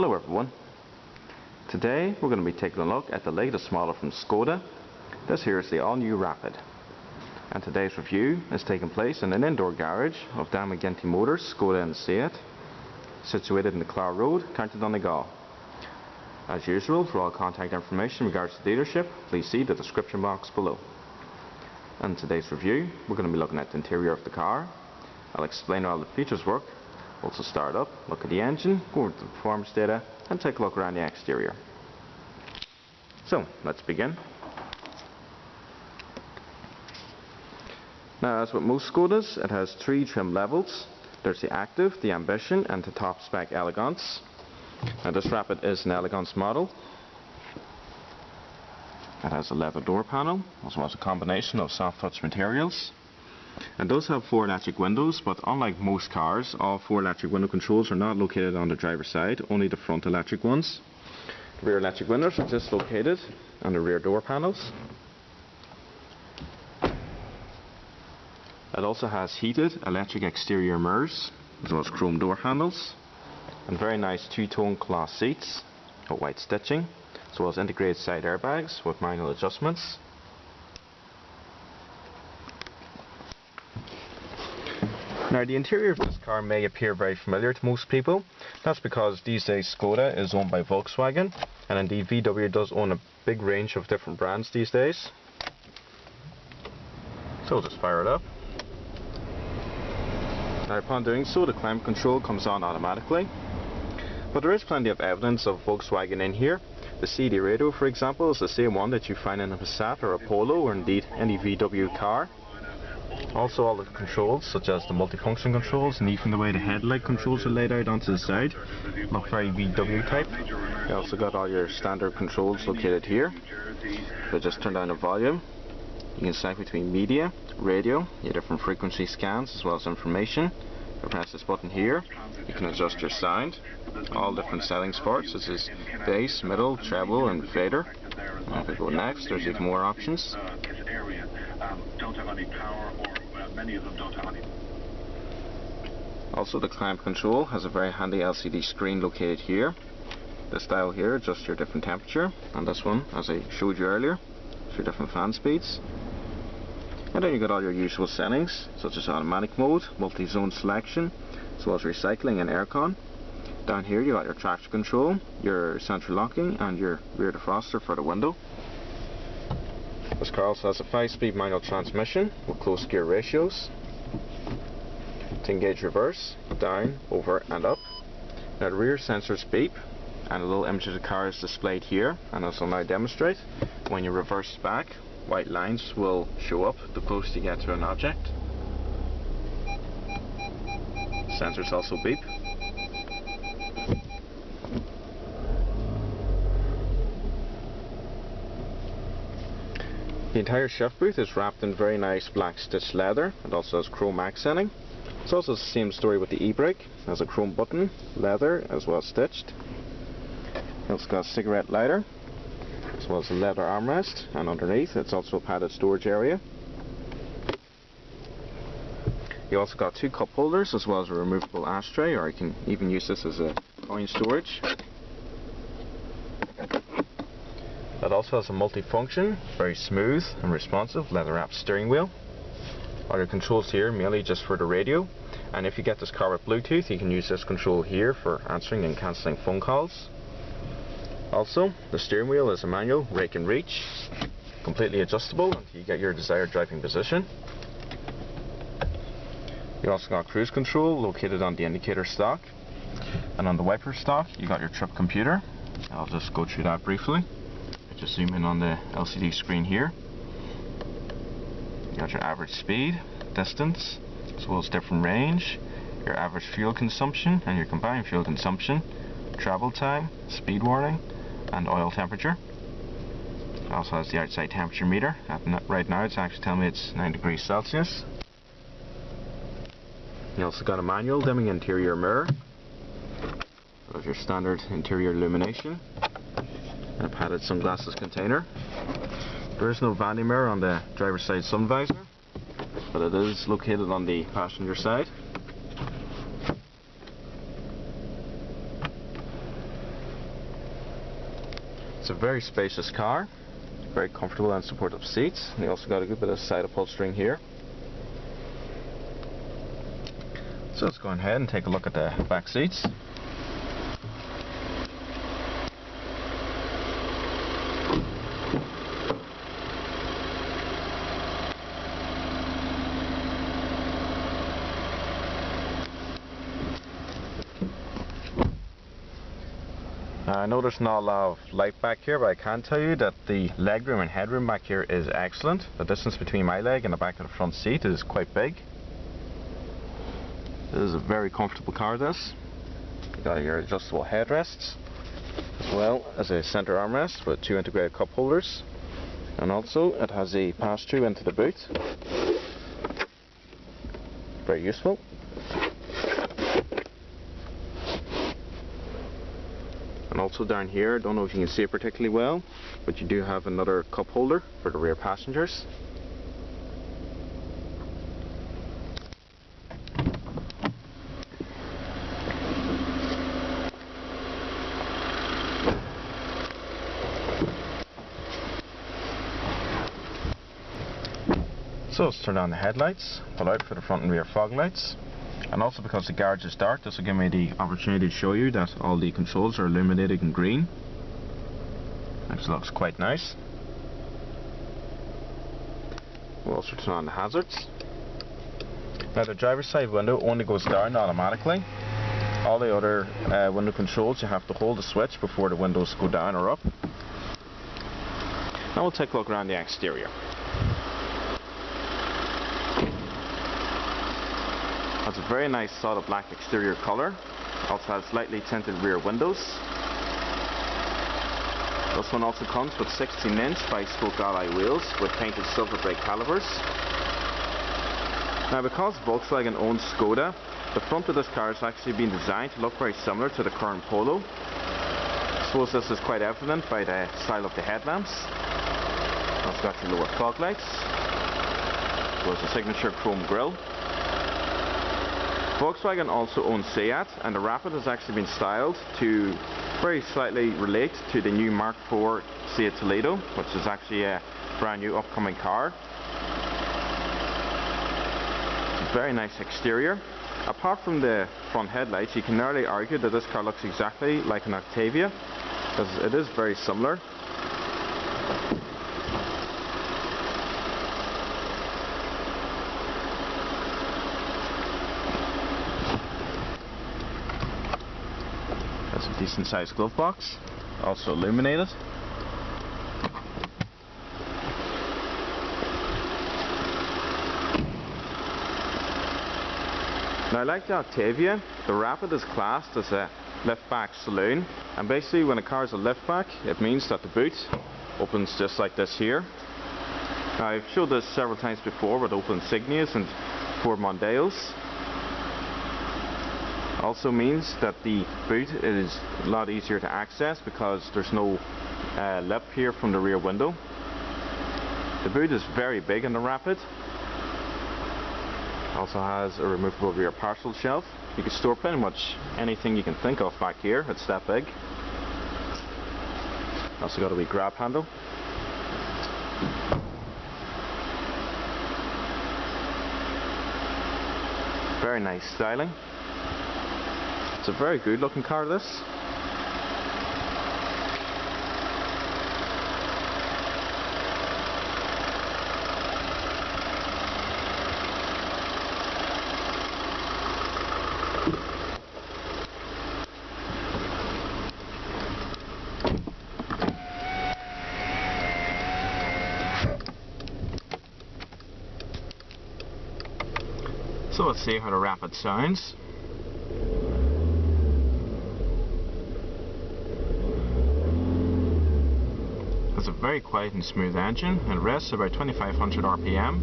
Hello everyone. Today we're going to be taking a look at the latest model from Skoda. This here is the all-new Rapid. And today's review is taking place in an indoor garage of Donegal Motors, Skoda and Seat, situated in the Clar Road, County Donegal. As usual, for all contact information in regards to the dealership, please see the description box below. In today's review, we're going to be looking at the interior of the car. I'll explain how all the features work, also start up, look at the engine, go over to the performance data, and take a look around the exterior. So, let's begin. Now, as with most Skodas, it has three trim levels. There's the Active, the Ambition, and the top spec Elegance. Now, this Rapid is an Elegance model. It has a leather door panel, as well as a combination of soft touch materials. It does have 4 electric windows, but unlike most cars, all 4 electric window controls are not located on the driver's side, only the front electric ones. The rear electric windows are just located on the rear door panels. It also has heated electric exterior mirrors, as well as chrome door handles, and very nice two-tone cloth seats with white stitching, as well as integrated side airbags with manual adjustments. Now, the interior of this car may appear very familiar to most people. That's because these days Skoda is owned by Volkswagen, and indeed VW does own a big range of different brands these days. So we'll just fire it up. Now, upon doing so, the climate control comes on automatically. But there is plenty of evidence of Volkswagen in here. The CD radio, for example, is the same one that you find in a Passat or a Polo, or indeed any VW car. Also, all the controls, such as the multifunction controls and even the way the headlight controls are laid out onto the side, look very VW type. You also got all your standard controls located here. So just turn down the volume. You can select between media, radio, your different frequency scans, as well as information. If you press this button here, you can adjust your sound. All different settings for it, such as bass, middle, treble, and fader. And if we go next, there's even more options. Also, the climate control has a very handy LCD screen located here. This dial here adjusts your different temperature, and this one, as I showed you earlier, is your different fan speeds. And then you got all your usual settings, such as automatic mode, multi-zone selection, as well as recycling and aircon. Down here you got your traction control, your central locking, and your rear defroster for the window. This car also has a 5-speed manual transmission with close gear ratios. To engage reverse, down, over and up. Now the rear sensors beep, and a little image of the car is displayed here, and this will now demonstrate. When you reverse back, white lines will show up the closer you get to an object. Sensors also beep. The entire chef booth is wrapped in very nice black stitched leather. It also has chrome accenting. It's also the same story with the e-brake. It has a chrome button, leather, as well as stitched. It also got a cigarette lighter, as well as a leather armrest, and underneath it's also a padded storage area. You also got 2 cup holders, as well as a removable ashtray, or you can even use this as a coin storage. It also has a multi-function, very smooth and responsive leather wrapped steering wheel. All your controls here mainly just for the radio, and if you get this car with Bluetooth, you can use this control here for answering and cancelling phone calls. Also, the steering wheel is a manual rake and reach, completely adjustable until you get your desired driving position. You also got cruise control located on the indicator stalk, and on the wiper stalk you got your trip computer. I'll just go through that briefly. Just zoom in on the LCD screen here. You got your average speed, distance, as well as different range, your average fuel consumption and your combined fuel consumption, travel time, speed warning, and oil temperature. It also has the outside temperature meter. Right now it's actually telling me it's 9 degrees Celsius. You also got a manual dimming interior mirror. There's your standard interior illumination. And a padded sunglasses container. There is no vanity mirror on the driver's side sun visor, but it is located on the passenger side. It's a very spacious car, very comfortable and supportive seats. And you also got a good bit of side upholstering here. So let's go ahead and take a look at the back seats. I know there's not a lot of light back here, but I can tell you that the legroom and headroom back here is excellent. The distance between my leg and the back of the front seat is quite big. This is a very comfortable car, this. You got your adjustable headrests, as well as a center armrest with 2 integrated cup holders. And also it has a pass-through into the boot. Very useful. And also down here, I don't know if you can see it particularly well, but you do have another cup holder for the rear passengers. So let's turn on the headlights, pull out for the front and rear fog lights. And also, because the garage is dark, this will give me the opportunity to show you that all the controls are illuminated in green. This looks quite nice. We'll also turn on the hazards. Now the driver's side window only goes down automatically. All the other window controls, you have to hold the switch before the windows go down or up. Now we'll take a look around the exterior. It's a very nice solid black exterior colour. Also has slightly tinted rear windows. This one also comes with 16-inch 5-spoke alloy wheels with painted silver brake calipers. Now, because Volkswagen owns Skoda, the front of this car has actually been designed to look very similar to the current Polo. I suppose this is quite evident by the style of the headlamps. Also got your lower fog lights. There's a signature chrome grille. Volkswagen also owns Seat, and the Rapid has actually been styled to very slightly relate to the new Mark IV Seat Toledo, which is actually a brand new upcoming car. Very nice exterior. Apart from the front headlights, you can nearly argue that this car looks exactly like an Octavia, because it is very similar. That's a decent sized glove box, also illuminated. Now, like the Octavia, the Rapid is classed as a liftback saloon, and basically when a car is a liftback, it means that the boot opens just like this here. Now, I've showed this several times before with Opel Insignias and Ford Mondeos. Also means that the boot is a lot easier to access because there's no lip here from the rear window. The boot is very big in the Rapid. Also has a removable rear parcel shelf. You can store pretty much anything you can think of back here. It's that big. Also got a wee grab handle. Very nice styling. It's a very good looking car, this. So let's see how the Rapid sounds. It's a very quiet and smooth engine and rests about 2500 RPM.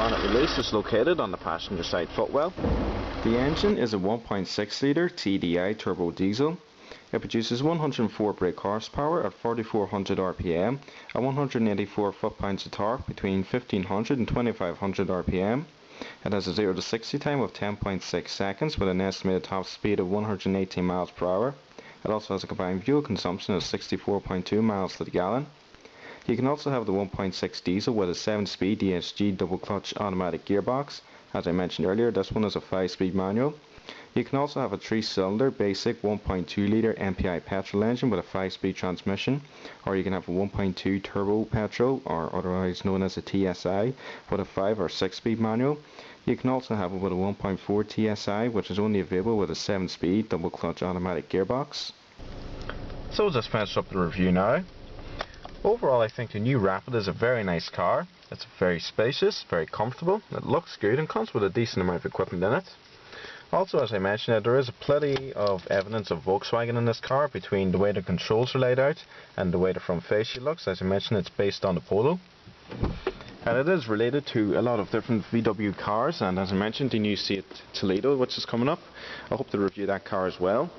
bonnet release is located on the passenger side footwell. The engine is a 1.6 litre TDI turbo diesel. It produces 104 brake horsepower at 4400 RPM and 184 foot-pounds of torque between 1500 and 2500 RPM. It has a 0 to 60 time of 10.6 seconds with an estimated top speed of 118 miles per hour. It also has a combined fuel consumption of 64.2 miles to the gallon. You can also have the 1.6 diesel with a 7-speed ESG double clutch automatic gearbox. As I mentioned earlier, this one is a 5-speed manual. You can also have a 3-cylinder basic 1.2 litre MPI petrol engine with a 5-speed transmission, or you can have a 1.2 turbo petrol, or otherwise known as a TSI, with a 5 or 6-speed manual. You can also have it with a 1.4 TSI, which is only available with a 7-speed double clutch automatic gearbox. So we'll just finish up the review now. Overall, I think the new Rapid is a very nice car. It's very spacious, very comfortable, it looks good and comes with a decent amount of equipment in it. Also, as I mentioned, there is plenty of evidence of Volkswagen in this car between the way the controls are laid out and the way the front fascia looks. As I mentioned, it's based on the Polo. And it is related to a lot of different VW cars, and as I mentioned, the new Seat Toledo, which is coming up. I hope to review that car as well.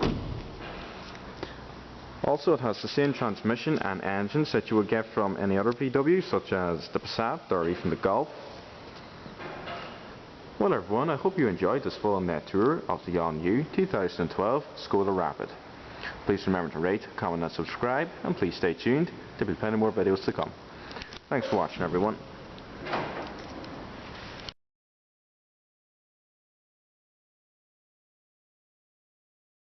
Also, it has the same transmission and engines that you would get from any other VW, such as the Passat or even the Golf. Well everyone, I hope you enjoyed this full in-depth tour of the all-new 2012 Skoda Rapid. Please remember to rate, comment and subscribe, and please stay tuned. There will be plenty more videos to come. Thanks for watching everyone.